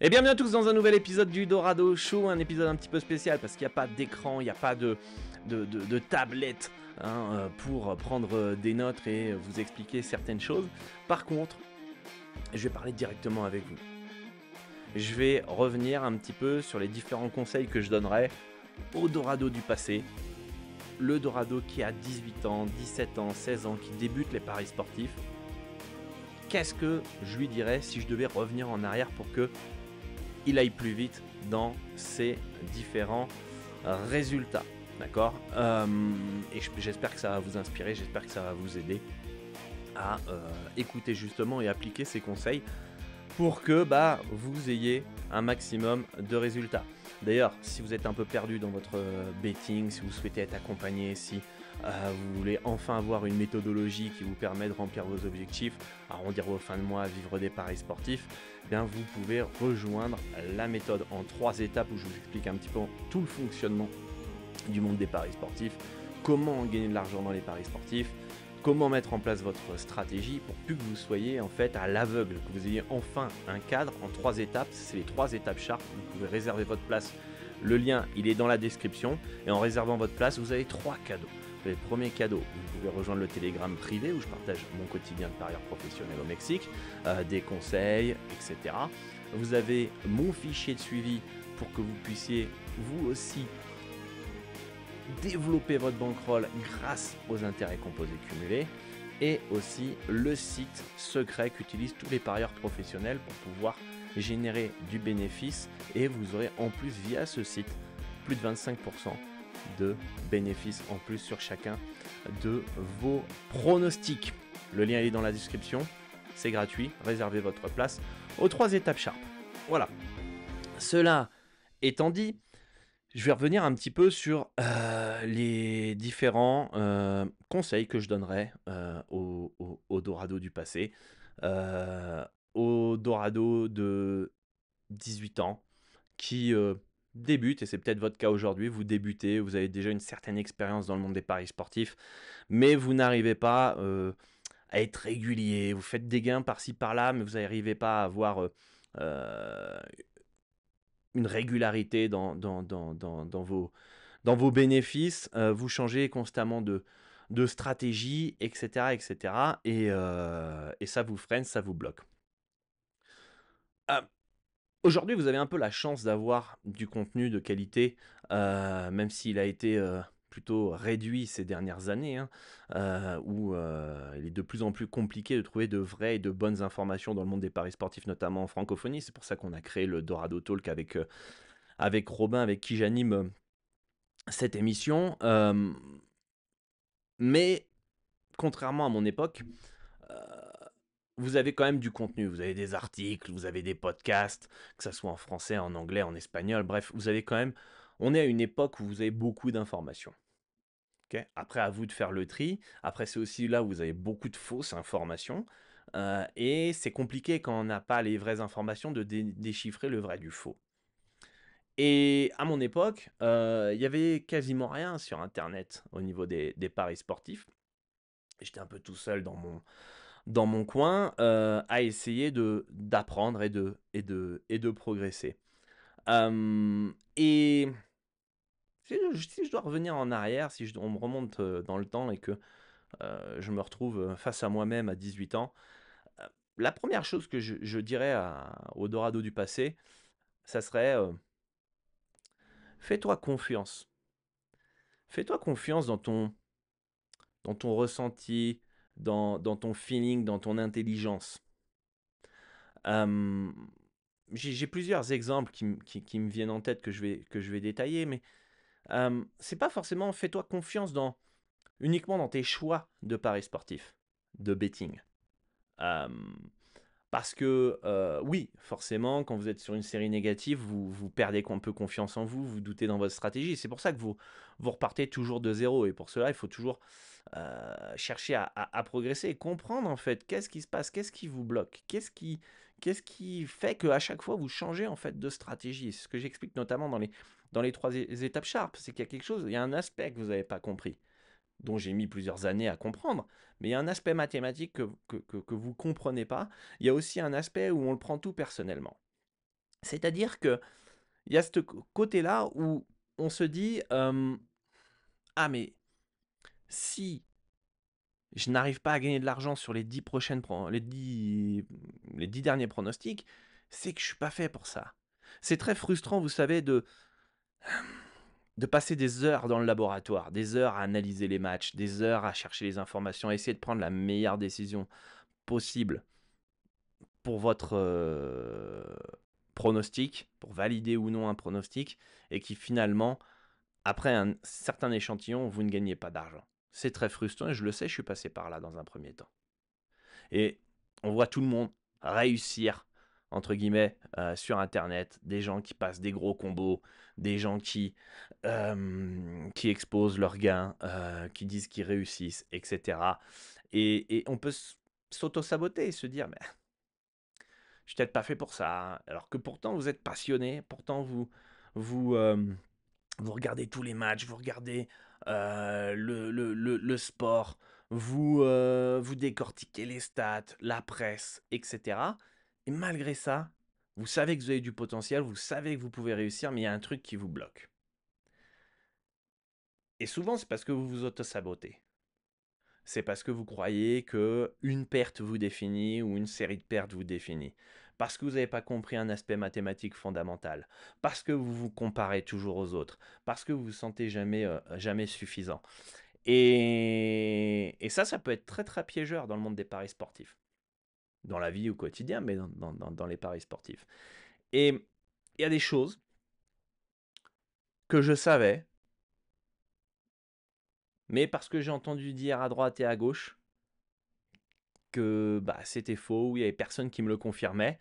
Et bienvenue à tous dans un nouvel épisode du Dorado Show, un épisode un petit peu spécial parce qu'il n'y a pas d'écran, il n'y a pas de tablette pour prendre des notes et vous expliquer certaines choses. Par contre, je vais parler directement avec vous. Je vais revenir un petit peu sur les différents conseils que je donnerais au Dorado du passé. Le Dorado qui a 18 ans, 17 ans, 16 ans, qui débute les paris sportifs. Qu'est-ce que je lui dirais si je devais revenir en arrière pour que il aille plus vite dans ses différents résultats. D'accord et j'espère que ça va vous inspirer, j'espère que ça va vous aider à écouter justement et appliquer ces conseils pour que vous ayez un maximum de résultats. D'ailleurs, si vous êtes un peu perdu dans votre betting, si vous souhaitez être accompagné, si vous voulez enfin avoir une méthodologie qui vous permet de remplir vos objectifs, arrondir vos fins de mois, vivre des paris sportifs, bien vous pouvez rejoindre la méthode en 3 étapes où je vous explique un petit peu tout le fonctionnement du monde des paris sportifs, comment gagner de l'argent dans les paris sportifs, comment mettre en place votre stratégie pour plus que vous soyez en fait à l'aveugle, que vous ayez enfin un cadre en 3 étapes. C'est les 3 étapes Sharp. Vous pouvez réserver votre place. Le lien, il est dans la description. Et en réservant votre place, vous avez 3 cadeaux. Le premier cadeau, vous pouvez rejoindre le Telegram privé où je partage mon quotidien de parieur professionnel au Mexique, des conseils, etc. Vous avez mon fichier de suivi pour que vous puissiez vous aussi développer votre bankroll grâce aux intérêts composés cumulés, et aussi le site secret qu'utilisent tous les parieurs professionnels pour pouvoir générer du bénéfice, et vous aurez en plus via ce site plus de 25% de bénéfices en plus sur chacun de vos pronostics. Le lien est dans la description, c'est gratuit, réservez votre place aux 3 étapes Sharp. Voilà, cela étant dit, je vais revenir un petit peu sur les différents conseils que je donnerais au Dorado du passé, euh, au Dorado de 18 ans, qui débute, et c'est peut-être votre cas aujourd'hui, vous débutez, vous avez déjà une certaine expérience dans le monde des paris sportifs, mais vous n'arrivez pas à être régulier, vous faites des gains par-ci par-là, mais vous n'arrivez pas à avoir euh, une régularité dans vos bénéfices, vous changez constamment de stratégie, etc. etc. Et ça vous freine, ça vous bloque. Euh, Aujourd'hui, vous avez un peu la chance d'avoir du contenu de qualité, même s'il a été plutôt réduit ces dernières années, où il est de plus en plus compliqué de trouver de vraies et de bonnes informations dans le monde des paris sportifs, notamment en francophonie. C'est pour ça qu'on a créé le Dorado Talk avec Robin, avec qui j'anime cette émission. Mais contrairement à mon époque, euh, vous avez quand même du contenu. Vous avez des articles, vous avez des podcasts, que ce soit en français, en anglais, en espagnol. Bref, vous avez quand même. On est à une époque où vous avez beaucoup d'informations. Ok. Après, à vous de faire le tri. Après, c'est aussi là où vous avez beaucoup de fausses informations. Et c'est compliqué quand on n'a pas les vraies informations de déchiffrer le vrai du faux. Et à mon époque, il y avait quasiment rien sur Internet au niveau des paris sportifs. J'étais un peu tout seul dans mon coin à essayer d'apprendre et de progresser. Et si je dois revenir en arrière, on me remonte dans le temps et que je me retrouve face à moi-même à 18 ans, euh, la première chose que je dirais au Dorado du passé, ça serait fais-toi confiance. Fais-toi confiance dans ton ressenti, dans ton feeling, dans ton intelligence. Euh, j'ai plusieurs exemples qui me viennent en tête que je vais détailler, mais c'est pas forcément fais-toi confiance uniquement dans tes choix de paris sportifs, de betting. Euh, Parce que oui, forcément, quand vous êtes sur une série négative, vous perdez un peu confiance en vous, vous doutez dans votre stratégie. C'est pour ça que vous repartez toujours de zéro. Et pour cela, il faut toujours chercher à progresser et comprendre en fait qu'est-ce qui se passe, qu'est-ce qui vous bloque, qu'est-ce qui fait qu'à chaque fois vous changez en fait de stratégie. C'est ce que j'explique notamment dans les 3 étapes Sharp. C'est qu'il y a quelque chose, il y a un aspect que vous n'avez pas compris, dont j'ai mis plusieurs années à comprendre, mais il y a un aspect mathématique que vous ne comprenez pas. Il y a aussi un aspect où on le prend tout personnellement. C'est-à-dire que il y a ce côté-là où on se dit ah, mais si je n'arrive pas à gagner de l'argent sur les 10 prochaines, les 10 derniers pronostics, c'est que je suis pas fait pour ça. C'est très frustrant, vous savez, de passer des heures dans le laboratoire, des heures à analyser les matchs, des heures à chercher les informations, à essayer de prendre la meilleure décision possible pour votre pronostic, pour valider ou non un pronostic, et qui finalement, après un certain échantillon, vous ne gagnez pas d'argent. C'est très frustrant et je le sais, je suis passé par là dans un premier temps. Et on voit tout le monde réussir, entre guillemets, sur Internet, des gens qui passent des gros combos, des gens qui exposent leurs gains, qui disent qu'ils réussissent, etc. Et on peut s'auto-saboter et se dire, mais je suis peut-être pas fait pour ça, hein. Alors que pourtant vous êtes passionné, pourtant vous, vous regardez tous les matchs, vous regardez le sport, vous décortiquez les stats, la presse, etc. Et malgré ça, vous savez que vous avez du potentiel, vous savez que vous pouvez réussir, mais il y a un truc qui vous bloque. Et souvent, c'est parce que vous vous auto-sabotez. C'est parce que vous croyez que une perte vous définit ou une série de pertes vous définit. Parce que vous n'avez pas compris un aspect mathématique fondamental. Parce que vous vous comparez toujours aux autres. Parce que vous vous sentez jamais suffisant. Et ça peut être très très piégeur dans le monde des paris sportifs. Dans la vie au quotidien, mais dans les paris sportifs. Et il y a des choses que je savais, mais parce que j'ai entendu dire à droite et à gauche que bah, c'était faux, ou il n'y avait personne qui me le confirmait,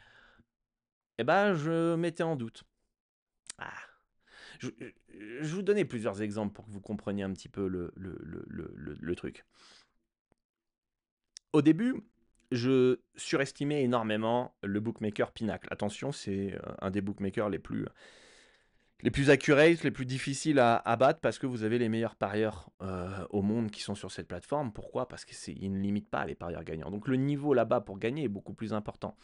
et ben je mettais en doute. Ah, je, je vous donnais plusieurs exemples pour que vous compreniez un petit peu le truc. Au début, je surestimais énormément le bookmaker Pinacle. Attention, c'est un des bookmakers les plus accurate, les plus difficiles à battre parce que vous avez les meilleurs parieurs au monde qui sont sur cette plateforme. Pourquoi? Parce qu'ils ne limitent pas les parieurs gagnants. Donc le niveau là-bas pour gagner est beaucoup plus important.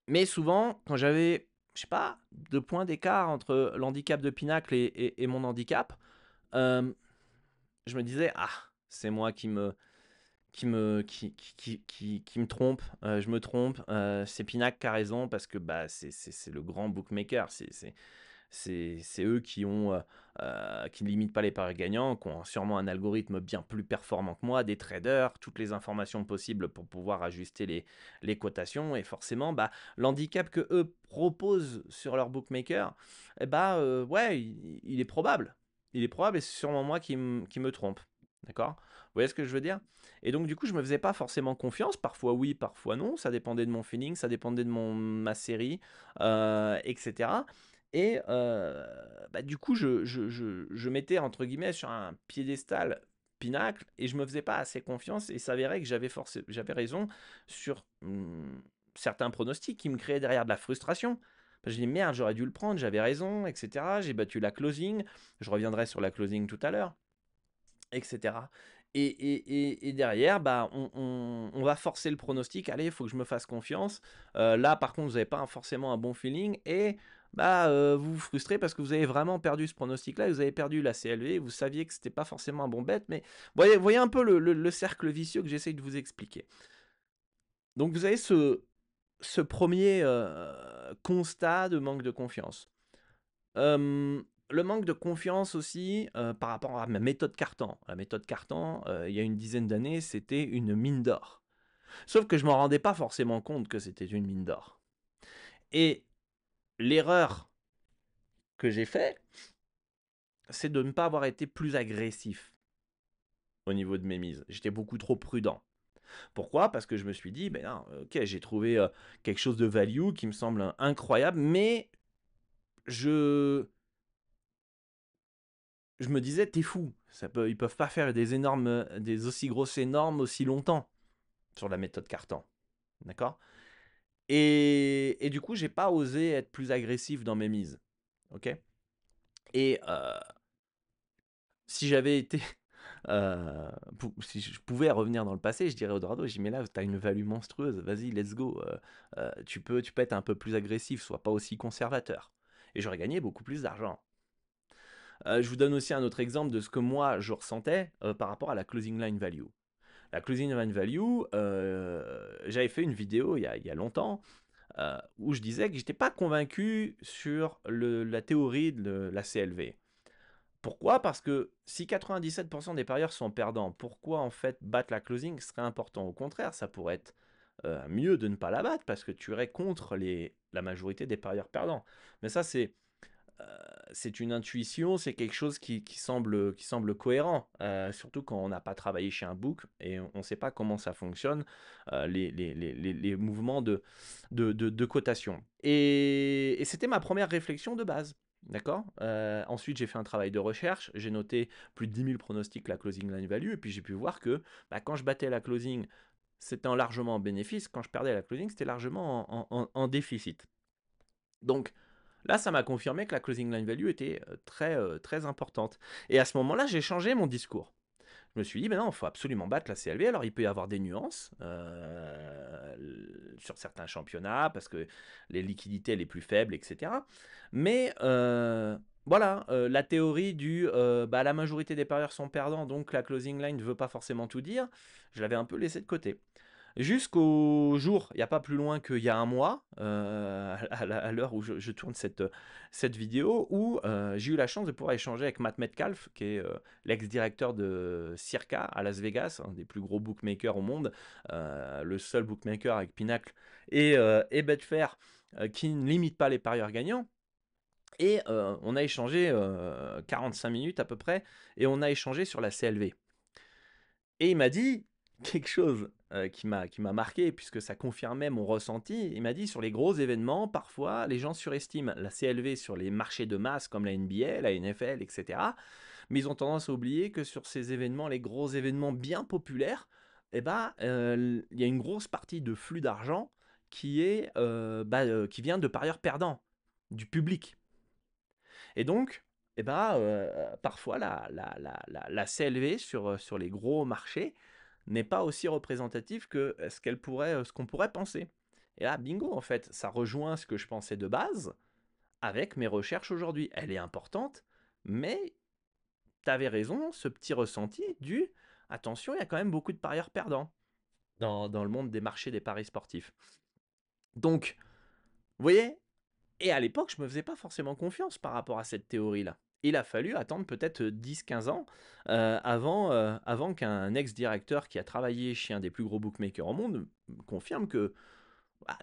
Mais souvent, quand j'avais, je sais pas, 2 points d'écart entre l'handicap de Pinacle et mon handicap, euh, je me disais, ah, c'est moi qui me trompe, je me trompe, c'est Pinacle qui a raison parce que bah, c'est le grand bookmaker, c'est eux qui ne limitent pas les paris gagnants, qui ont sûrement un algorithme bien plus performant que moi, des traders, toutes les informations possibles pour pouvoir ajuster les cotations. Et forcément, bah, l'handicap que eux proposent sur leur bookmaker, eh bah, ouais, il est probable. Il est probable et c'est sûrement moi qui me trompe. D'accord? Vous voyez ce que je veux dire? Et donc, du coup, je me faisais pas forcément confiance. Parfois oui, parfois non. Ça dépendait de mon feeling, ça dépendait de ma série, etc. Et bah, du coup, je mettais entre guillemets sur un piédestal Pinacle et je me faisais pas assez confiance et il s'avérait que j'avais raison sur certains pronostics qui me créaient derrière de la frustration. Je dis merde, j'aurais dû le prendre, j'avais raison, etc. J'ai battu la closing, je reviendrai sur la closing tout à l'heure, etc. Et derrière, bah, on va forcer le pronostic. Allez, il faut que je me fasse confiance. Là, par contre, vous n'avez pas forcément un bon feeling. Et bah, vous vous frustrez parce que vous avez vraiment perdu ce pronostic-là. Vous avez perdu la CLV. Vous saviez que c'était pas forcément un bon bet. Mais voyez un peu le cercle vicieux que j'essaye de vous expliquer. Donc, vous avez ce premier constat de manque de confiance. Le manque de confiance aussi par rapport à ma méthode Cartan. La méthode Cartan, il y a une dizaine d'années, c'était une mine d'or. Sauf que je ne m'en rendais pas forcément compte que c'était une mine d'or. Et l'erreur que j'ai faite, c'est de ne pas avoir été plus agressif au niveau de mes mises. J'étais beaucoup trop prudent. Pourquoi? Parce que je me suis dit, ben non, ok, j'ai trouvé quelque chose de value qui me semble incroyable, mais je je me disais, t'es fou. Ils peuvent pas faire des aussi grosses énormes aussi longtemps sur la méthode Cartan. D'accord? Et du coup, j'ai pas osé être plus agressif dans mes mises. Ok? Et si j'avais été Si je pouvais revenir dans le passé, je dirais au Dorado, je dis mais là, tu as une value monstrueuse, vas-y, let's go. Tu peux être un peu plus agressif, sois pas aussi conservateur. Et j'aurais gagné beaucoup plus d'argent. Je vous donne aussi un autre exemple de ce que moi je ressentais par rapport à la closing line value. La closing line value, j'avais fait une vidéo il y a longtemps où je disais que j'étais pas convaincu sur la théorie de la CLV. Pourquoi? Parce que si 97% des parieurs sont perdants, pourquoi en fait battre la closing serait important? Au contraire, ça pourrait être mieux de ne pas la battre parce que tu irais contre la majorité des parieurs perdants. Mais ça, c'est une intuition, c'est quelque chose qui semble cohérent, surtout quand on n'a pas travaillé chez un book et on ne sait pas comment ça fonctionne, les mouvements de cotation. Et c'était ma première réflexion de base. D'accord. Ensuite, j'ai fait un travail de recherche. J'ai noté plus de 10 000 pronostics la closing line value. Et puis, j'ai pu voir que quand je battais la closing, c'était largement en bénéfice. Quand je perdais la closing, c'était largement en déficit. Donc, là, ça m'a confirmé que la closing line value était très importante. Et à ce moment-là, j'ai changé mon discours. Je me suis dit, mais non, il faut absolument battre la CLV. Alors, il peut y avoir des nuances sur certains championnats parce que les liquidités les plus faibles, etc. Mais voilà, la théorie la majorité des parieurs sont perdants, donc la closing line ne veut pas forcément tout dire, je l'avais un peu laissé de côté. Jusqu'au jour, il n'y a pas plus loin qu'il y a un mois, à l'heure où je tourne cette vidéo, où j'ai eu la chance de pouvoir échanger avec Matt Metcalf, qui est l'ex-directeur de Circa à Las Vegas, un des plus gros bookmakers au monde, le seul bookmaker avec Pinnacle et Betfair qui ne limite pas les parieurs gagnants. Et on a échangé 45 minutes à peu près, et on a échangé sur la CLV. Et il m'a dit quelque chose qui m'a marqué, puisque ça confirmait mon ressenti. Il m'a dit, sur les gros événements, parfois, les gens surestiment la CLV sur les marchés de masse comme la NBA, la NFL, etc. Mais ils ont tendance à oublier que sur ces événements, les gros événements bien populaires, il y a une grosse partie de flux d'argent qui vient de parieurs perdants, du public. Et donc, parfois, la CLV sur les gros marchés n'est pas aussi représentative que ce qu'on pourrait penser. Et là, bingo, en fait, ça rejoint ce que je pensais de base avec mes recherches aujourd'hui. Elle est importante, mais tu avais raison, ce petit ressenti attention, il y a quand même beaucoup de parieurs perdants dans le monde des marchés des paris sportifs. Donc, vous voyez, et à l'époque, je me faisais pas forcément confiance par rapport à cette théorie-là. Il a fallu attendre peut-être 10-15 ans avant qu'un ex-directeur qui a travaillé chez un des plus gros bookmakers au monde me confirme que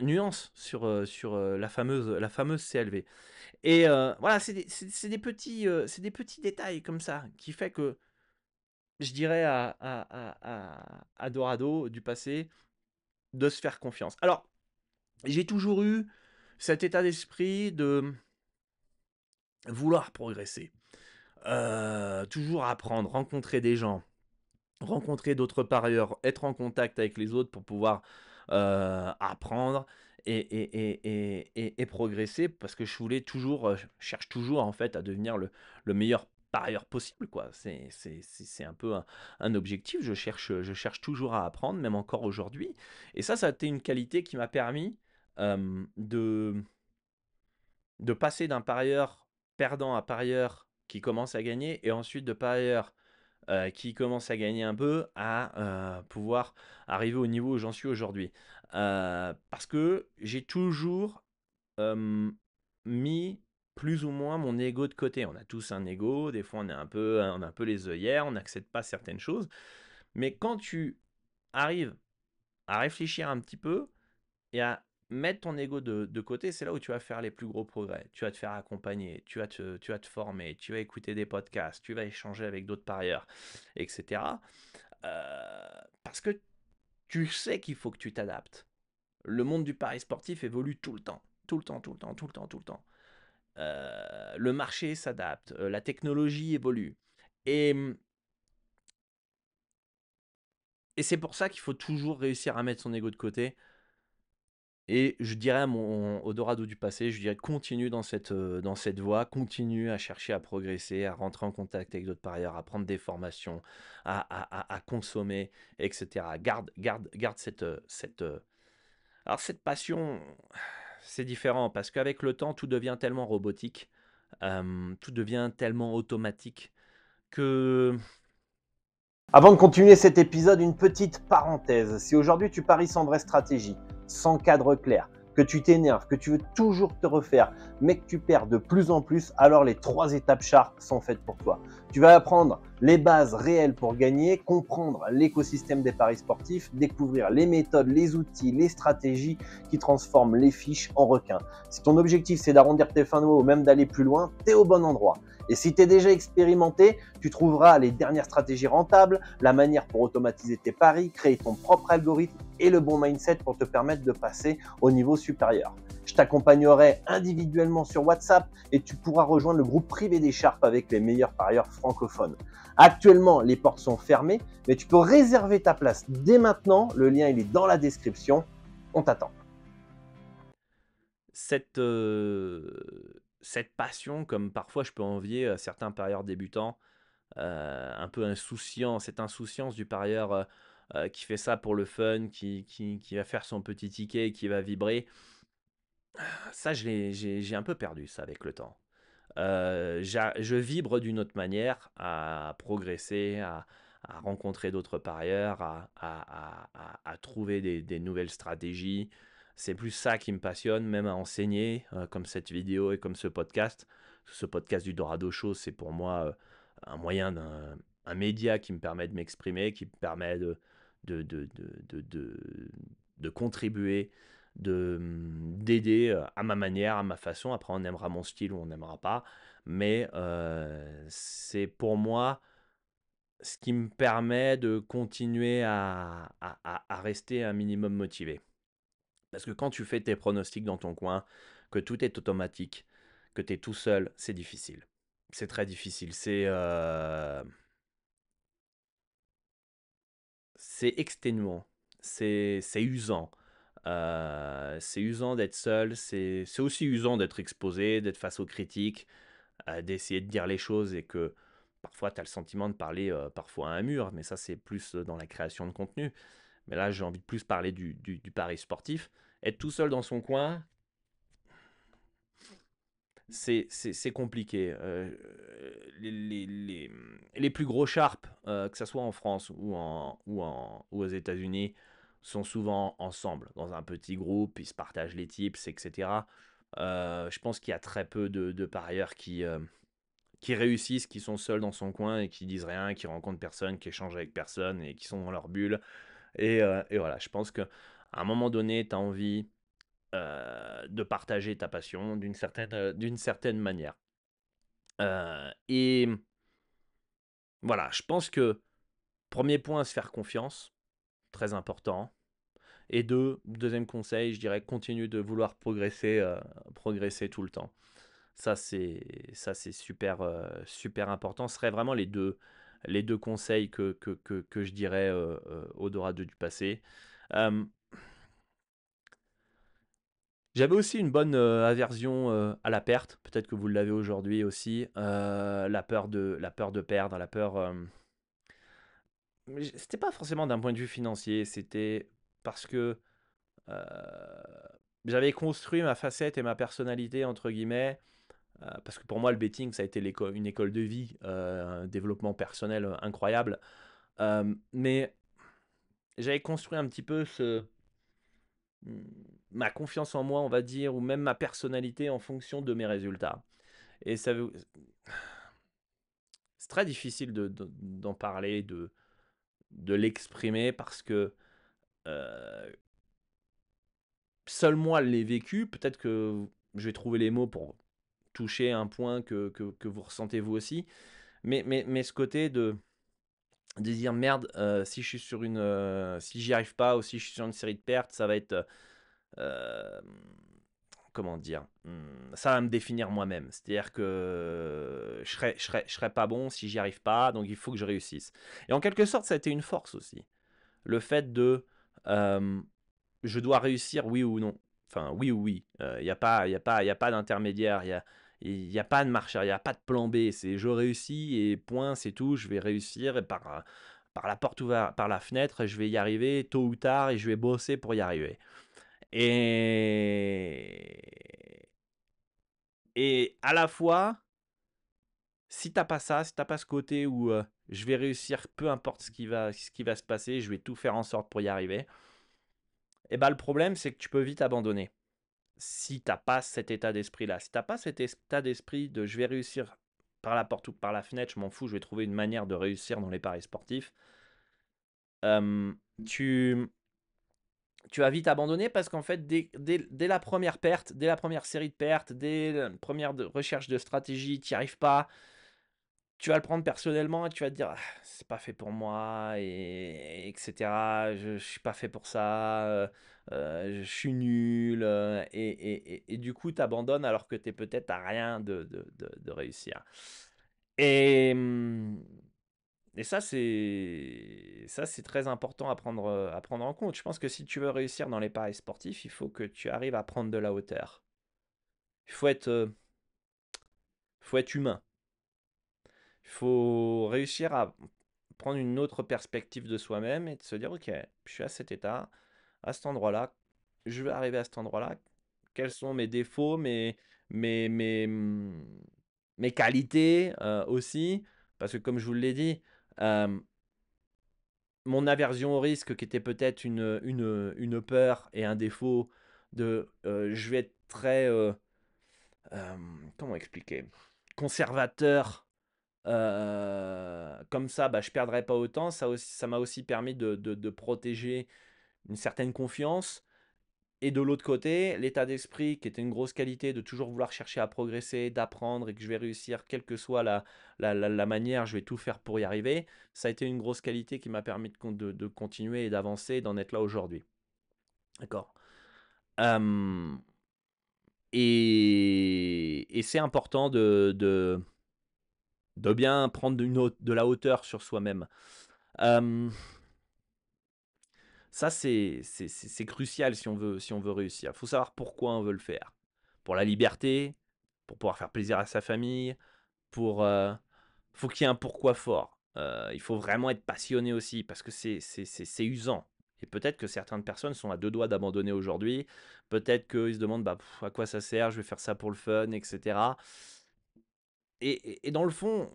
nuance sur la fameuse CLV. Et voilà, c'est des petits détails comme ça qui fait que je dirais à Dorado du passé de se faire confiance. Alors, j'ai toujours eu cet état d'esprit de vouloir progresser. Toujours apprendre, rencontrer des gens, rencontrer d'autres parieurs, être en contact avec les autres pour pouvoir apprendre et progresser, parce que je cherche toujours en fait à devenir le meilleur parieur possible, quoi. C'est un peu un objectif. Je cherche toujours à apprendre, même encore aujourd'hui. Et ça a été une qualité qui m'a permis de passer d'un parieur perdant à parieur qui commence à gagner, et ensuite de parieur qui commence à gagner un peu à pouvoir arriver au niveau où j'en suis aujourd'hui. Parce que j'ai toujours mis plus ou moins mon ego de côté. On a tous un ego, des fois on a un peu les œillères, on n'accepte pas certaines choses. Mais quand tu arrives à réfléchir un petit peu et à mettre ton ego de côté, c'est là où tu vas faire les plus gros progrès. Tu vas te faire accompagner, tu vas te former, tu vas écouter des podcasts, tu vas échanger avec d'autres parieurs, etc. Parce que tu sais qu'il faut que tu t'adaptes. Le monde du pari sportif évolue tout le temps. Tout le temps, tout le temps, tout le temps, tout le temps. Le marché s'adapte, la technologie évolue. Et, et c'est pour ça qu'il faut toujours réussir à mettre son ego de côté Et je dirais à au Dorado du passé, je dirais continue dans cette voie, continue à chercher à progresser, à rentrer en contact avec d'autres parieurs, à prendre des formations, à consommer, etc. Garde alors cette passion, c'est différent parce qu'avec le temps, tout devient tellement robotique, tout devient tellement automatique que Avant de continuer cet épisode, une petite parenthèse. Si aujourd'hui tu paries sans vraie stratégie, sans cadre clair, que tu t'énerves, que tu veux toujours te refaire, mais que tu perds de plus en plus, alors les 3 étapes Sharp sont faites pour toi. Tu vas apprendre les bases réelles pour gagner, comprendre l'écosystème des paris sportifs, découvrir les méthodes, les outils, les stratégies qui transforment les fiches en requins. Si ton objectif c'est d'arrondir tes fins de mois ou même d'aller plus loin, tu es au bon endroit. Et si tu es déjà expérimenté, tu trouveras les dernières stratégies rentables, la manière pour automatiser tes paris, créer ton propre algorithme et le bon mindset pour te permettre de passer au niveau supérieur. Je t'accompagnerai individuellement sur WhatsApp et tu pourras rejoindre le groupe privé des Sharp avec les meilleurs parieurs francophones. Actuellement, les portes sont fermées, mais tu peux réserver ta place dès maintenant. Le lien il est dans la description. On t'attend. cette passion, comme parfois je peux envier certains parieurs débutants, un peu insouciant, cette insouciance du parieur qui fait ça pour le fun, qui va faire son petit ticket, qui va vibrer. Ça, j'ai un peu perdu ça avec le temps. Je vibre d'une autre manière à progresser, à rencontrer d'autres parieurs, à trouver des nouvelles stratégies. C'est plus ça qui me passionne, même à enseigner, comme cette vidéo et comme ce podcast. Ce podcast du Dorado Show, c'est pour moi un moyen un média qui me permet de m'exprimer, qui me permet de, de, de, de, de- de contribuer, d'aider à ma manière, à ma façon. Après, on aimera mon style ou on n'aimera pas. Mais c'est pour moi ce qui me permet de continuer à rester un minimum motivé. Parce que quand tu fais tes pronostics dans ton coin, que tout est automatique, que tu es tout seul, c'est difficile. C'est très difficile. C'est exténuant. C'est usant. C'est usant d'être seul. C'est aussi usant d'être exposé, d'être face aux critiques, d'essayer de dire les choses et que parfois tu as le sentiment de parler parfois à un mur, mais ça c'est plus dans la création de contenu. Mais là j'ai envie de plus parler du pari sportif. Être tout seul dans son coin, c'est compliqué. Les, les- les- les plus gros sharps, que ce soit en France ou aux États-Unis, sont souvent ensemble, dans un petit groupe, ils se partagent les tips, etc. Je pense qu'il y a très peu de parieurs qui réussissent, qui sont seuls dans son coin et qui disent rien, qui rencontrent personne, qui échangent avec personne et qui sont dans leur bulle. Et voilà, je pense qu'à un moment donné, tu as envie de partager ta passion d'une certaine manière. Et voilà, je pense que premier point, se faire confiance, très important. Et deuxième conseil, je dirais continue de vouloir progresser tout le temps. Ça c'est super, super important. Ce serait vraiment les deux conseils que je dirais au Dorado du passé. Euh, J'avais aussi une bonne aversion à la perte. Peut-être que vous l'avez aujourd'hui aussi. La peur de perdre, la peur. Mais c'était pas forcément d'un point de vue financier. C'était parce que euh, j'avais construit ma facette et ma personnalité entre guillemets. Parce que pour moi, le betting, ça a été une école de vie, un développement personnel incroyable. Mais j'avais construit un petit peu ma confiance en moi, on va dire, ou même ma personnalité en fonction de mes résultats. Et c'est très difficile d'en parler, de l'exprimer, parce que euh, seul moi l'ai vécu. Peut-être que je vais trouver les mots pour toucher un point que vous ressentez vous aussi. Mais ce côté de dire merde, si je suis si j'y arrive pas ou si je suis sur une série de pertes, ça va être euh, comment dire, ça va me définir moi-même. C'est-à-dire que je serais pas bon si j'y arrive pas, donc il faut que je réussisse. Et en quelque sorte, ça a été une force aussi. Le fait de euh, je dois réussir, oui ou non. Enfin, oui ou oui. Il n'y a pas, y a pas d'intermédiaire. Il y a pas de marche arrière, il n'y a pas de plan B. C'est je réussis et point, c'est tout. Je vais réussir et par la porte ouverte, par la fenêtre, je vais y arriver tôt ou tard et je vais bosser pour y arriver. Et, et à la fois, si t'as pas ça, si t'as pas ce côté où je vais réussir, peu importe ce qui va se passer, je vais tout faire en sorte pour y arriver, et bah le problème c'est que tu peux vite abandonner. Si t'as pas cet état d'esprit-là, si t'as pas cet état d'esprit de je vais réussir par la porte ou par la fenêtre, je m'en fous, je vais trouver une manière de réussir dans les paris sportifs, euh, tu, tu vas vite abandonner parce qu'en fait, dès la première perte, dès la première série de pertes, dès la première recherche de stratégie, tu n'y arrives pas, tu vas le prendre personnellement et tu vas te dire ah, c'est pas fait pour moi et etc. Je suis pas fait pour ça, je suis nul et du coup tu abandonnes alors que tu es peut-être à rien de réussir. Et, et ça c'est très important à prendre en compte. Je pense que si tu veux réussir dans les paris sportifs, il faut que tu arrives à prendre de la hauteur. Il faut être humain. Il faut réussir à prendre une autre perspective de soi-même et de se dire, ok, je suis à cet état, à cet endroit-là, je vais arriver à cet endroit-là. Quels sont mes défauts, mes, mes, mm, mes qualités aussi? Parce que comme je vous l'ai dit, euh, mon aversion au risque, qui était peut-être une peur et un défaut de je vais être très, euh, comment expliquer, conservateur comme ça, bah, je perdrai pas autant. Ça m'a aussi permis de protéger une certaine confiance. Et de l'autre côté, l'état d'esprit, qui était une grosse qualité, de toujours vouloir chercher à progresser, d'apprendre et que je vais réussir, quelle que soit la manière, je vais tout faire pour y arriver. Ça a été une grosse qualité qui m'a permis de continuer et d'avancer et d'en être là aujourd'hui. D'accord. Euh, et c'est important de bien prendre de la hauteur sur soi-même. Euh, Ça, c'est crucial si on veut réussir. Il faut savoir pourquoi on veut le faire. Pour la liberté, pour pouvoir faire plaisir à sa famille, pour... faut qu'il y ait un pourquoi fort. Il faut vraiment être passionné aussi, parce que c'est usant. Et peut-être que certaines personnes sont à deux doigts d'abandonner aujourd'hui. Peut-être qu'ils se demandent bah, à quoi ça sert, je vais faire ça pour le fun, etc. Et dans le fond,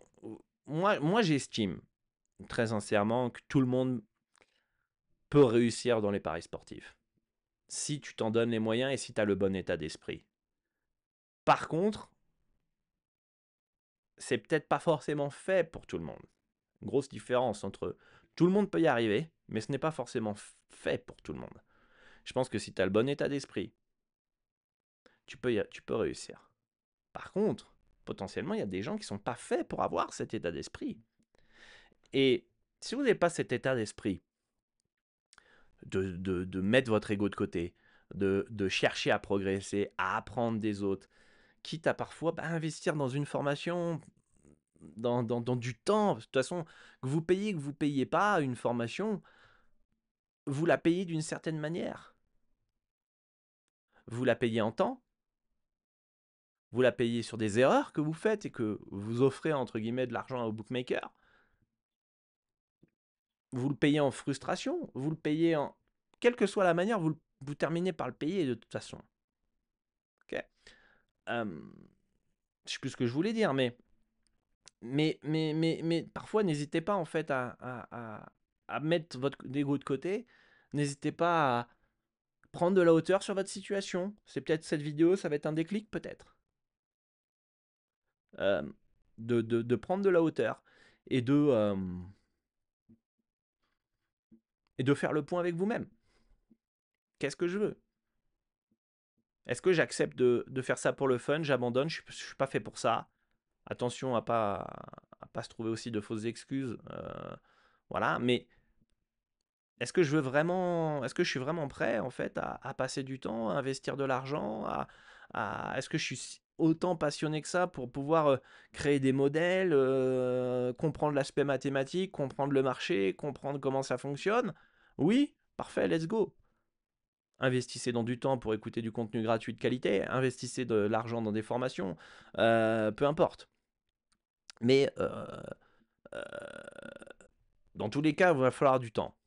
moi j'estime très sincèrement que tout le monde peut réussir dans les paris sportifs, si tu t'en donnes les moyens et si tu as le bon état d'esprit. Par contre, c'est peut-être pas forcément fait pour tout le monde. Grosse différence entre tout le monde peut y arriver, mais ce n'est pas forcément fait pour tout le monde. Je pense que si tu as le bon état d'esprit, tu peux réussir. Par contre, potentiellement, il y a des gens qui ne sont pas faits pour avoir cet état d'esprit. Et si vous n'avez pas cet état d'esprit, de mettre votre ego de côté, de chercher à progresser, à apprendre des autres, quitte à parfois investir dans une formation, dans du temps. De toute façon, que vous payez pas une formation, vous la payez d'une certaine manière. Vous la payez en temps, vous la payez sur des erreurs que vous faites et que vous offrez entre guillemets de l'argent au bookmaker. Vous le payez en frustration, vous le payez en... Quelle que soit la manière, vous terminez par le payer de toute façon. Ok. Je sais plus ce que je voulais dire, mais parfois, n'hésitez pas en fait à mettre votre ego de côté. N'hésitez pas à prendre de la hauteur sur votre situation. C'est peut-être cette vidéo, ça va être un déclic peut-être. Euh, de prendre de la hauteur et et de faire le point avec vous-même. Qu'est-ce que je veux? Est-ce que j'accepte de faire ça pour le fun? J'abandonne, je ne suis pas fait pour ça. Attention à pas se trouver aussi de fausses excuses. Voilà, mais est-ce que je suis vraiment prêt en fait à passer du temps, à investir de l'argent, est-ce que je suis autant passionné que ça pour pouvoir créer des modèles, comprendre l'aspect mathématique, comprendre le marché, comprendre comment ça fonctionne? Oui, parfait, let's go. investissez dans du temps pour écouter du contenu gratuit de qualité, investissez de l'argent dans des formations, peu importe. Mais euh, dans tous les cas, il va falloir du temps.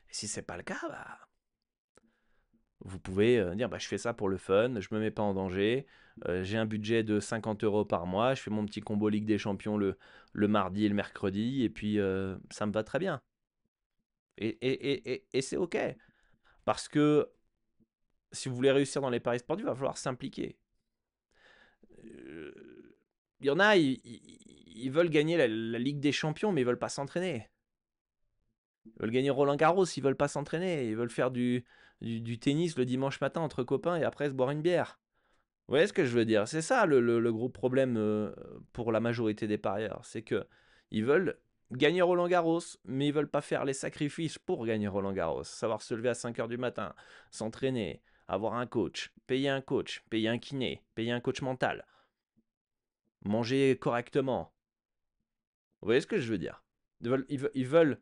Et si c'est pas le cas, bah, vous pouvez dire bah, je fais ça pour le fun, je me mets pas en danger, j'ai un budget de 50 € par mois, je fais mon petit combo Ligue des Champions le mardi et le mercredi, et puis ça me va très bien. Et c'est ok. Parce que si vous voulez réussir dans les paris sportifs, il va falloir s'impliquer. Il y en a, ils veulent gagner la Ligue des Champions, mais ils veulent pas s'entraîner. Ils veulent gagner Roland-Garros, ils veulent pas s'entraîner. Ils veulent faire du tennis le dimanche matin entre copains et après se boire une bière. Vous voyez ce que je veux dire? C'est ça le gros problème pour la majorité des parieurs. C'est que ils veulent gagner Roland-Garros, mais ils veulent pas faire les sacrifices pour gagner Roland-Garros. Savoir se lever à 5 heures du matin, s'entraîner, avoir un coach, payer un kiné, payer un coach mental, manger correctement. Vous voyez ce que je veux dire? Ils veulent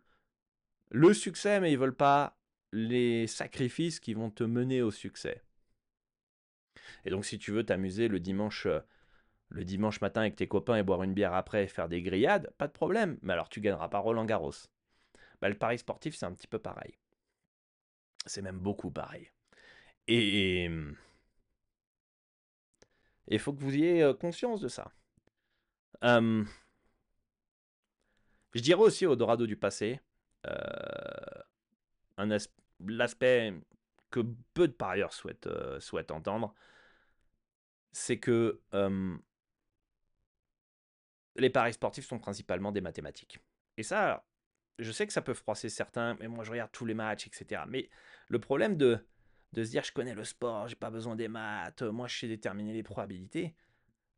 le succès, mais ils veulent pas les sacrifices qui vont te mener au succès. Et donc si tu veux t'amuser le dimanche matin avec tes copains et boire une bière après et faire des grillades, pas de problème. Mais alors tu gagneras pas Roland-Garros. Bah, le pari sportif, c'est un petit peu pareil. C'est même beaucoup pareil. Et il faut que vous ayez conscience de ça. Euh, je dirais aussi au Dorado du passé, euh, l'aspect que peu de parieurs souhaitent entendre, c'est que les paris sportifs sont principalement des mathématiques. Et ça, je sais que ça peut froisser certains, mais moi je regarde tous les matchs, etc. Mais le problème de se dire je connais le sport, j'ai pas besoin des maths, moi je sais déterminer les probabilités.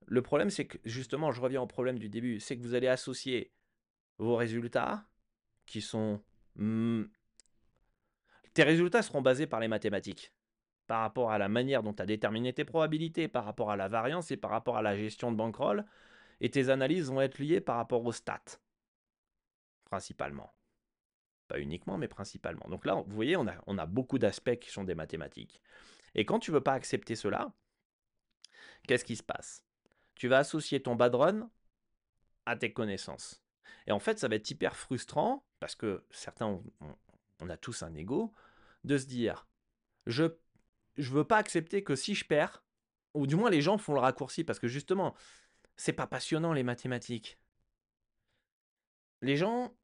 Le problème c'est que justement, je reviens au problème du début, c'est que vous allez associer vos résultats qui sont... tes résultats seront basés par les mathématiques, par rapport à la manière dont tu as déterminé tes probabilités, par rapport à la variance et par rapport à la gestion de bankroll, et tes analyses vont être liées par rapport aux stats, principalement. Pas uniquement, mais principalement. Donc là, vous voyez, on a beaucoup d'aspects qui sont des mathématiques. Et quand tu veux pas accepter cela, qu'est-ce qui se passe? Tu vas associer ton bad run à tes connaissances. Et en fait, ça va être hyper frustrant, parce que certains, on a tous un ego, de se dire, je veux pas accepter que si je perds, ou du moins les gens font le raccourci, parce que justement, c'est pas passionnant les mathématiques. Les gens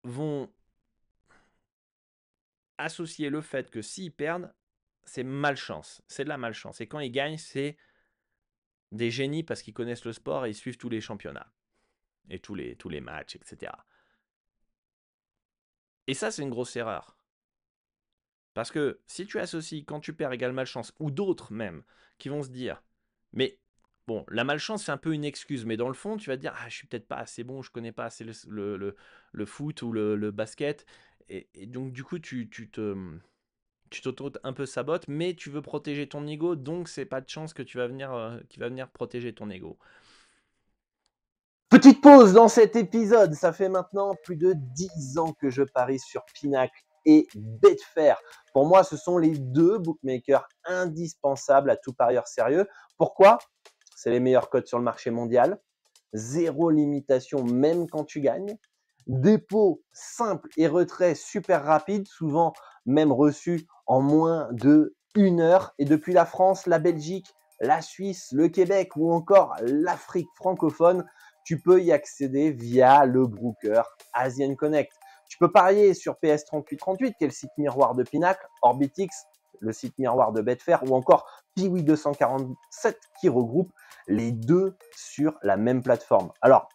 vont associer le fait que s'ils perdent, c'est malchance, c'est de la malchance. Et quand ils gagnent, c'est des génies parce qu'ils connaissent le sport et ils suivent tous les championnats et tous les matchs, etc. Et ça, c'est une grosse erreur. Parce que si tu associes quand tu perds égale malchance, ou d'autres même, qui vont se dire, mais bon, la malchance c'est un peu une excuse, mais dans le fond, tu vas te dire, ah, je suis peut-être pas assez bon, je connais pas assez le foot ou le basket, et donc du coup, tu t'auto un peu sabotes, mais tu veux protéger ton ego, donc c'est pas de chance que qui va venir protéger ton ego. Petite pause dans cet épisode. Ça fait maintenant plus de 10 ans que je parie sur Pinacle et Betfair. Pour moi, ce sont les deux bookmakers indispensables à tout parieur sérieux. Pourquoi? C'est les meilleurs codes sur le marché mondial. Zéro limitation même quand tu gagnes. Dépôt simple et retrait super rapide, souvent même reçu en moins de 1 heure. Et depuis la France, la Belgique, la Suisse, le Québec ou encore l'Afrique francophone, tu peux y accéder via le broker Asian Connect. Tu peux parier sur PS3838, qui est le site miroir de Pinacle, Orbitix, le site miroir de Betfair, ou encore Piwi 247 qui regroupe les deux sur la même plateforme. Alors,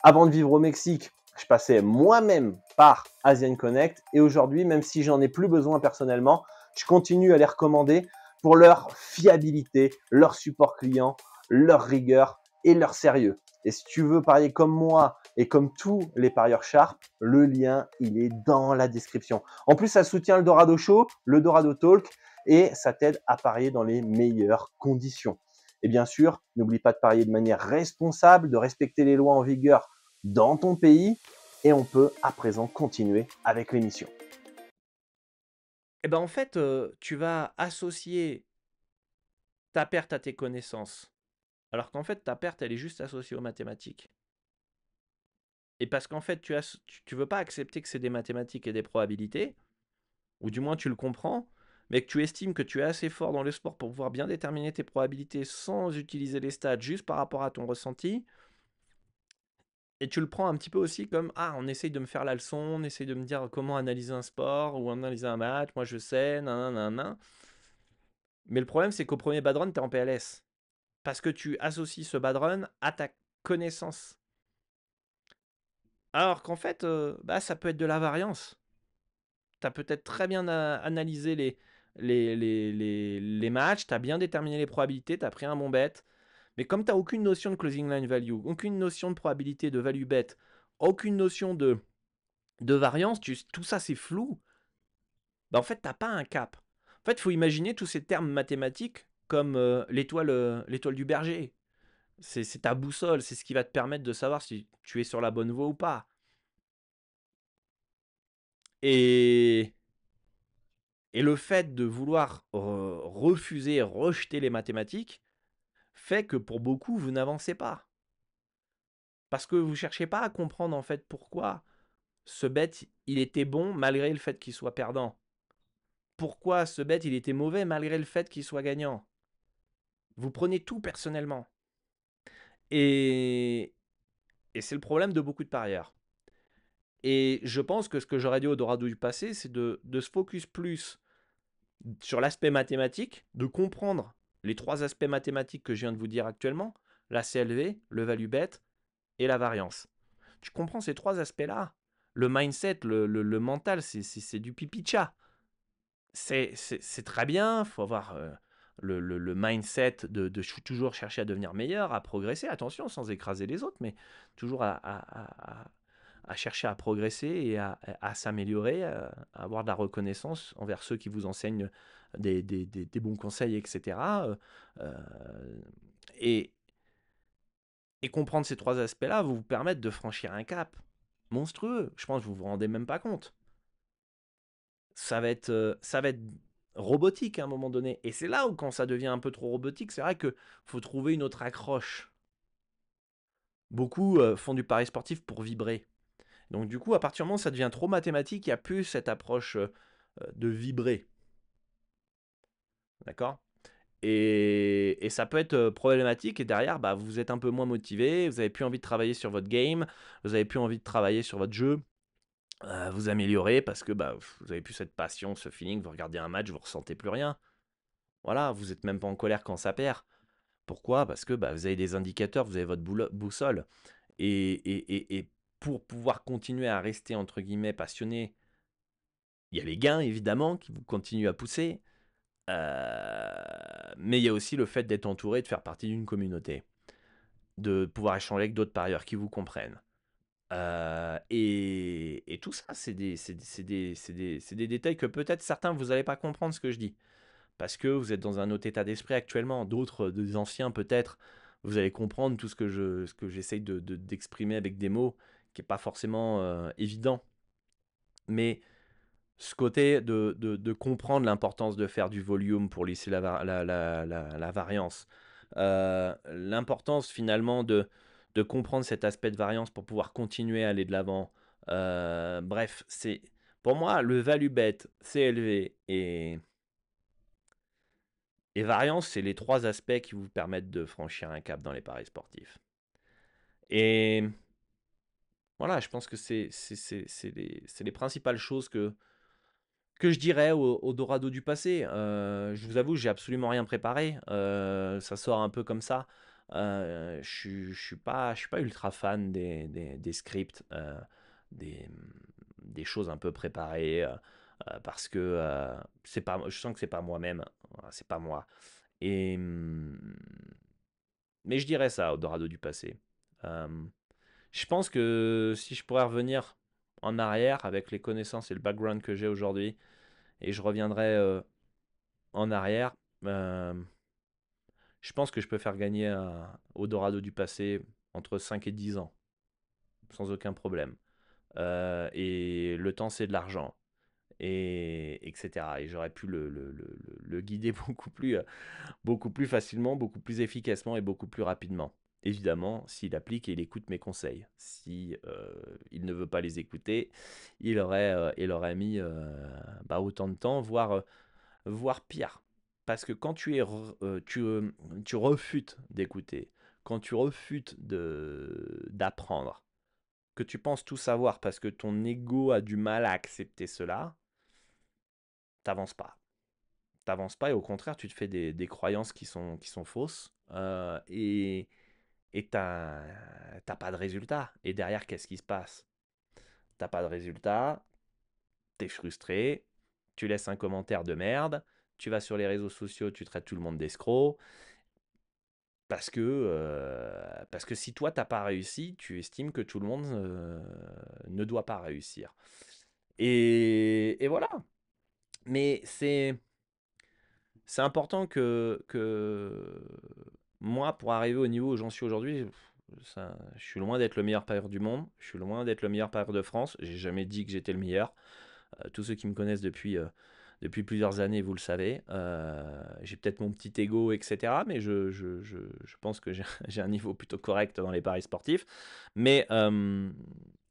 avant de vivre au Mexique, je passais moi-même par Asian Connect et aujourd'hui, même si j'en ai plus besoin personnellement, je continue à les recommander pour leur fiabilité, leur support client, leur rigueur et leur sérieux. Et si tu veux parier comme moi et comme tous les parieurs sharp, le lien, il est dans la description. En plus, ça soutient le Dorado Show, le Dorado Talk et ça t'aide à parier dans les meilleures conditions. Et bien sûr, n'oublie pas de parier de manière responsable, de respecter les lois en vigueur dans ton pays. Et on peut à présent continuer avec l'émission. Et ben en fait, tu vas associer ta perte à tes connaissances, alors qu'en fait ta perte elle est juste associée aux mathématiques. Et parce qu'en fait tu veux pas accepter que c'est des mathématiques et des probabilités, ou du moins tu le comprends, mais que tu estimes que tu es assez fort dans le sport pour pouvoir bien déterminer tes probabilités sans utiliser les stats, juste par rapport à ton ressenti. Et tu le prends un petit peu aussi comme, ah, on essaye de me faire la leçon, on essaye de me dire comment analyser un sport ou analyser un match, moi je sais, nan, nan, nan. Mais le problème, c'est qu'au premier bad run, tu es en PLS. Parce que tu associes ce bad run à ta connaissance. Alors qu'en fait, bah, ça peut être de la variance. Tu as peut-être très bien analysé les matchs, tu as bien déterminé les probabilités, tu as pris un bon bet. Mais comme tu n'as aucune notion de closing line value, aucune notion de probabilité de value bet, aucune notion de variance, tout ça c'est flou, bah en fait, tu n'as pas un cap. En fait, il faut imaginer tous ces termes mathématiques comme l'étoile du berger. C'est ta boussole, c'est ce qui va te permettre de savoir si tu es sur la bonne voie ou pas. Et, et le fait de vouloir refuser, rejeter les mathématiques, fait que pour beaucoup, vous n'avancez pas. Parce que vous ne cherchez pas à comprendre en fait pourquoi ce bet, il était bon malgré le fait qu'il soit perdant. Pourquoi ce bet, il était mauvais malgré le fait qu'il soit gagnant. Vous prenez tout personnellement. Et, et c'est le problème de beaucoup de parieurs. Et je pense que ce que j'aurais dit au Dorado du passé, c'est de se focus plus sur l'aspect mathématique, de comprendre les trois aspects mathématiques que je viens de vous dire actuellement, la CLV, le value bet et la variance. Tu comprends ces trois aspects-là. Le mindset, le mental, c'est du pipi de chat. C'est très bien, il faut avoir le mindset de toujours chercher à devenir meilleur, à progresser, attention, sans écraser les autres, mais toujours à chercher à progresser et à s'améliorer, à avoir de la reconnaissance envers ceux qui vous enseignent des bons conseils, etc. euh, et, et comprendre ces trois aspects-là vous permettre de franchir un cap monstrueux. Je pense que vous vous rendez même pas compte. Ça va être robotique à un moment donné. Et c'est là où quand ça devient un peu trop robotique, c'est vrai que faut trouver une autre accroche. Beaucoup font du pari sportif pour vibrer. Donc du coup, à partir du moment où ça devient trop mathématique, il n'y a plus cette approche de vibrer. D'accord. Et ça peut être problématique et derrière, bah, vous êtes un peu moins motivé, vous n'avez plus envie de travailler sur votre game, vous n'avez plus envie de travailler sur votre jeu, vous améliorer parce que bah, vous n'avez plus cette passion, ce feeling, vous regardez un match, vous ressentez plus rien. Voilà, vous n'êtes même pas en colère quand ça perd. Pourquoi? Parce que bah, vous avez des indicateurs, vous avez votre boussole. Et pour pouvoir continuer à rester, entre guillemets, passionné, il y a les gains, évidemment, qui vous continuent à pousser. Mais il y a aussi le fait d'être entouré, de faire partie d'une communauté, de pouvoir échanger avec d'autres parieurs qui vous comprennent. Et tout ça, c'est des détails que peut-être certains, vous n'allez pas comprendre ce que je dis. Parce que vous êtes dans un autre état d'esprit actuellement. D'autres, des anciens peut-être, vous allez comprendre tout ce que j'essaye d'exprimer avec des mots, qui n'est pas forcément évident. Mais ce côté de comprendre l'importance de faire du volume pour lisser la variance, l'importance finalement de comprendre cet aspect de variance pour pouvoir continuer à aller de l'avant. Bref, c'est pour moi le value bet, CLV et variance, c'est les trois aspects qui vous permettent de franchir un cap dans les paris sportifs. Et voilà, je pense que c'est les principales choses que je dirais au Dorado du passé. Je vous avoue, j'ai absolument rien préparé. Ça sort un peu comme ça. Je suis pas ultra fan des scripts, des choses un peu préparées, parce que c'est pas, je sens que c'est pas moi-même. Voilà, c'est pas moi. Et, mais je dirais ça au Dorado du passé. Euh, je pense que si je pourrais revenir en arrière avec les connaissances et le background que j'ai aujourd'hui, et je reviendrai en arrière, euh, je pense que je peux faire gagner au Dorado du passé entre 5 et 10 ans, sans aucun problème. Et le temps, c'est de l'argent. et etc. Et j'aurais pu le guider beaucoup plus facilement, beaucoup plus efficacement et beaucoup plus rapidement. Évidemment, s'il applique et il écoute mes conseils. Si il ne veut pas les écouter, il aurait mis autant de temps, voire pire. Parce que quand tu refutes d'écouter, quand tu refutes d'apprendre, que tu penses tout savoir parce que ton ego a du mal à accepter cela, t'avances pas. T'avances pas et au contraire, tu te fais des croyances qui sont fausses et t'as pas de résultat. Et derrière, qu'est-ce qui se passe? T'as pas de résultat, t'es frustré, tu laisses un commentaire de merde, tu vas sur les réseaux sociaux, tu traites tout le monde d'escroc, parce que si toi t'as pas réussi, tu estimes que tout le monde ne doit pas réussir. Et voilà. Mais c'est important que moi, pour arriver au niveau où j'en suis aujourd'hui, je suis loin d'être le meilleur parieur du monde, je suis loin d'être le meilleur parieur de France, j'ai jamais dit que j'étais le meilleur. Tous ceux qui me connaissent depuis plusieurs années, vous le savez. J'ai peut-être mon petit ego, etc. Mais je pense que j'ai un niveau plutôt correct dans les paris sportifs. Mais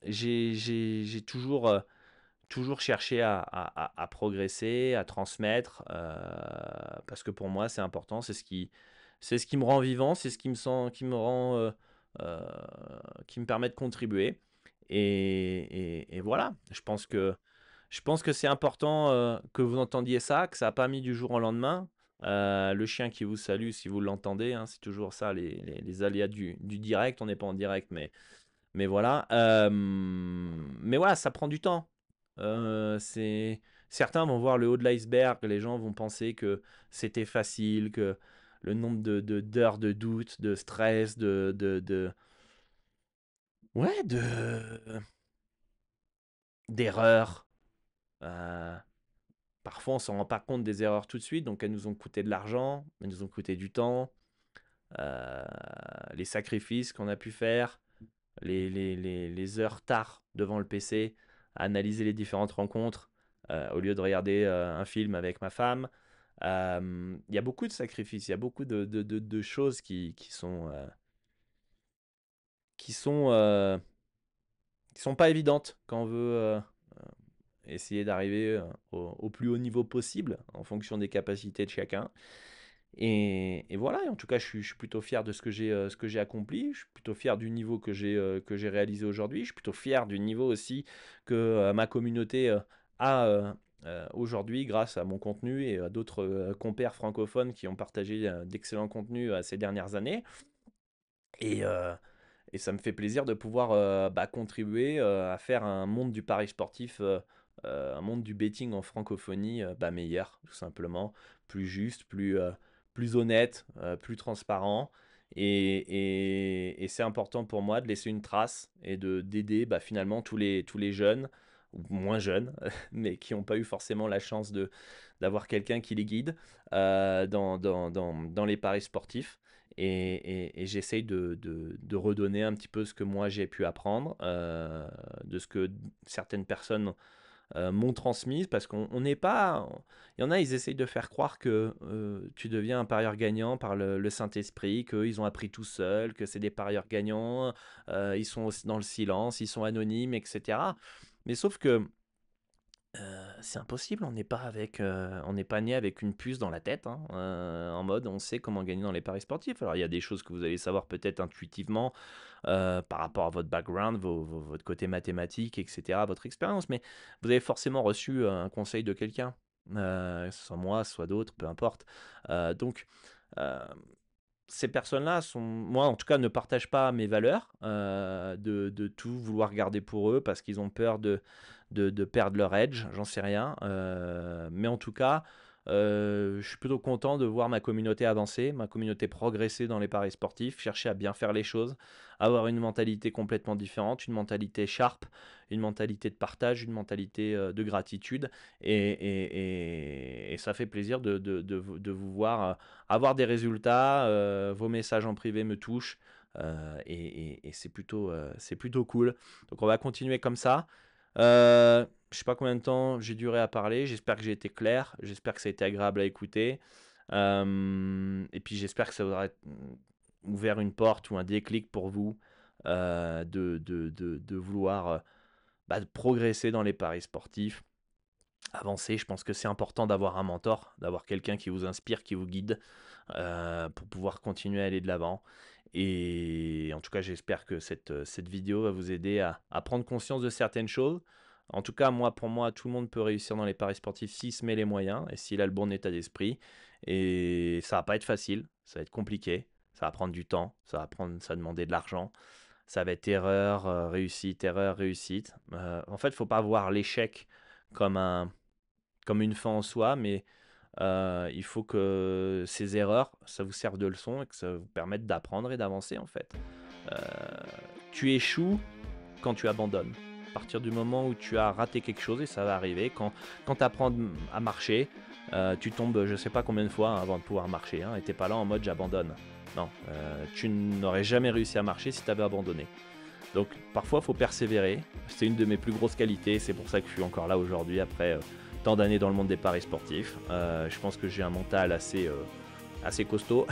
j'ai toujours cherché à progresser, à transmettre, parce que pour moi c'est important, c'est ce qui me rend vivant, c'est ce qui me sent, qui me rend, euh, qui me permet de contribuer. Et voilà, je pense que c'est important que vous entendiez ça, que ça n'a pas mis du jour au lendemain. Le chien qui vous salue, si vous l'entendez, hein, c'est toujours ça, les aléas du direct. On n'est pas en direct, mais voilà. Mais voilà, ça prend du temps. Certains vont voir le haut de l'iceberg, les gens vont penser que c'était facile, que le nombre d'heures de doute, de stress, ouais, d'erreurs. euh, Parfois, on s'en rend pas compte des erreurs tout de suite, donc elles nous ont coûté de l'argent, elles nous ont coûté du temps, euh, les sacrifices qu'on a pu faire, les heures tard devant le PC, à analyser les différentes rencontres, au lieu de regarder un film avec ma femme. Il y a beaucoup de sacrifices, il y a beaucoup de choses qui sont, euh, qui sont pas évidentes quand on veut essayer d'arriver au plus haut niveau possible en fonction des capacités de chacun. Et voilà, et en tout cas, je suis plutôt fier de ce que j'ai accompli. Je suis plutôt fier du niveau que j'ai réalisé aujourd'hui. Je suis plutôt fier du niveau aussi que ma communauté a aujourd'hui grâce à mon contenu et à d'autres compères francophones qui ont partagé d'excellents contenus ces dernières années. Et, euh, et ça me fait plaisir de pouvoir contribuer à faire un monde du pari sportif, un monde du betting en francophonie meilleur, tout simplement, plus juste, plus honnête, plus transparent. Et c'est important pour moi de laisser une trace et d'aider finalement tous les jeunes, ou moins jeunes, mais qui n'ont pas eu forcément la chance d'avoir quelqu'un qui les guide dans les paris sportifs et j'essaye de redonner un petit peu ce que moi j'ai pu apprendre, de ce que certaines personnes m'ont transmis, parce qu'on n'est pas... Il y en a, ils essayent de faire croire que tu deviens un parieur gagnant par le Saint-Esprit, qu'ils ont appris tout seuls, que c'est des parieurs gagnants, ils sont aussi dans le silence, ils sont anonymes, etc. Mais sauf que c'est impossible, on n'est pas né avec une puce dans la tête, hein, en mode on sait comment gagner dans les paris sportifs. Alors il y a des choses que vous allez savoir peut-être intuitivement par rapport à votre background, votre côté mathématique, etc., votre expérience, mais vous avez forcément reçu un conseil de quelqu'un, que ce soit moi, soit d'autres, peu importe. Donc euh, ces personnes-là sont, moi en tout cas, ne partagent pas mes valeurs, de tout vouloir garder pour eux parce qu'ils ont peur de perdre leur edge, j'en sais rien. Mais en tout cas, je suis plutôt content de voir ma communauté avancer, ma communauté progresser dans les paris sportifs, chercher à bien faire les choses, avoir une mentalité complètement différente, une mentalité sharp, une mentalité de partage, une mentalité de gratitude. Et ça fait plaisir de vous voir avoir des résultats. Vos messages en privé me touchent. Et c'est plutôt cool. Donc on va continuer comme ça. Je sais pas combien de temps j'ai duré à parler. J'espère que j'ai été clair. J'espère que ça a été agréable à écouter. Et puis j'espère que ça vous aura ouvert une porte ou un déclic pour vous de vouloir de progresser dans les paris sportifs, avancer. Je pense que c'est important d'avoir un mentor, d'avoir quelqu'un qui vous inspire, qui vous guide pour pouvoir continuer à aller de l'avant. Et en tout cas, j'espère que cette vidéo va vous aider à prendre conscience de certaines choses. En tout cas, pour moi, tout le monde peut réussir dans les paris sportifs s'il se met les moyens et s'il a le bon état d'esprit. Et ça va pas être facile, ça va être compliqué, ça va prendre du temps, ça va demander de l'argent. Ça va être erreur, réussite, erreur, réussite. En fait, il ne faut pas voir l'échec comme une fin en soi, mais il faut que ces erreurs, ça vous serve de leçon et que ça vous permette d'apprendre et d'avancer en fait. Euh, Tu échoues quand tu abandonnes. À partir du moment où tu as raté quelque chose, et ça va arriver, quand tu apprends à marcher, tu tombes je sais pas combien de fois avant de pouvoir marcher, et t'es pas là en mode j'abandonne. Non, tu n'aurais jamais réussi à marcher si tu avais abandonné. Donc parfois il faut persévérer, c'est une de mes plus grosses qualités, c'est pour ça que je suis encore là aujourd'hui après tant d'années dans le monde des paris sportifs. Je pense que j'ai un mental assez costaud,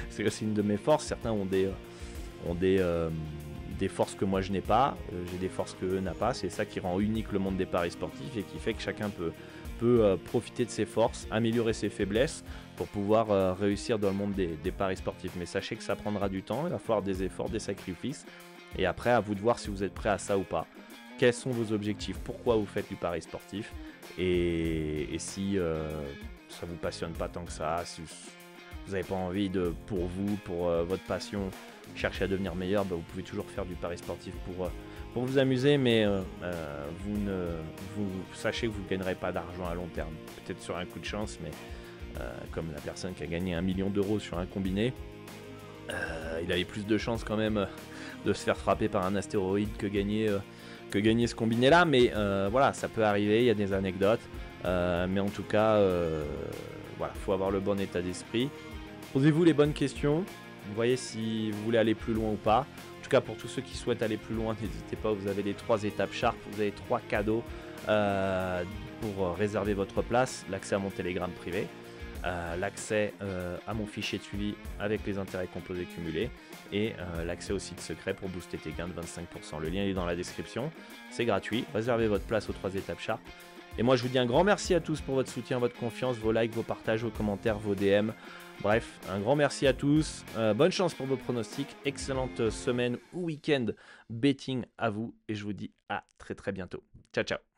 c'est aussi une de mes forces. Certains ont des forces que moi je n'ai pas, j'ai des forces que eux n'ont pas, c'est ça qui rend unique le monde des paris sportifs et qui fait que chacun peut profiter de ses forces, améliorer ses faiblesses pour pouvoir réussir dans le monde des paris sportifs. Mais sachez que ça prendra du temps, il va falloir des efforts, des sacrifices. Et après, à vous de voir si vous êtes prêt à ça ou pas. Quels sont vos objectifs? Pourquoi vous faites du pari sportif? Et si ça vous passionne pas tant que ça, si vous n'avez pas envie pour vous, pour votre passion, chercher à devenir meilleur, vous pouvez toujours faire du pari sportif pour vous amuser, mais vous sachez que vous ne gagnerez pas d'argent à long terme. Peut-être sur un coup de chance, mais comme la personne qui a gagné 1 million d'euros sur un combiné, il avait plus de chances quand même de se faire frapper par un astéroïde que gagner ce combiné là, mais voilà, ça peut arriver, il y a des anecdotes, mais en tout cas voilà, faut avoir le bon état d'esprit. Posez-vous les bonnes questions, voyez si vous voulez aller plus loin ou pas. En tout cas, pour tous ceux qui souhaitent aller plus loin, n'hésitez pas, vous avez les 3 étapes Sharp, vous avez 3 cadeaux pour réserver votre place, l'accès à mon Telegram privé, l'accès à mon fichier de suivi avec les intérêts composés cumulés et l'accès au site secret pour booster tes gains de 25%. Le lien est dans la description, c'est gratuit, réservez votre place aux 3 étapes Sharp. Et moi je vous dis un grand merci à tous pour votre soutien, votre confiance, vos likes, vos partages, vos commentaires, vos DM. Bref, un grand merci à tous, bonne chance pour vos pronostics, excellente semaine ou week-end betting à vous et je vous dis à très bientôt. Ciao ciao.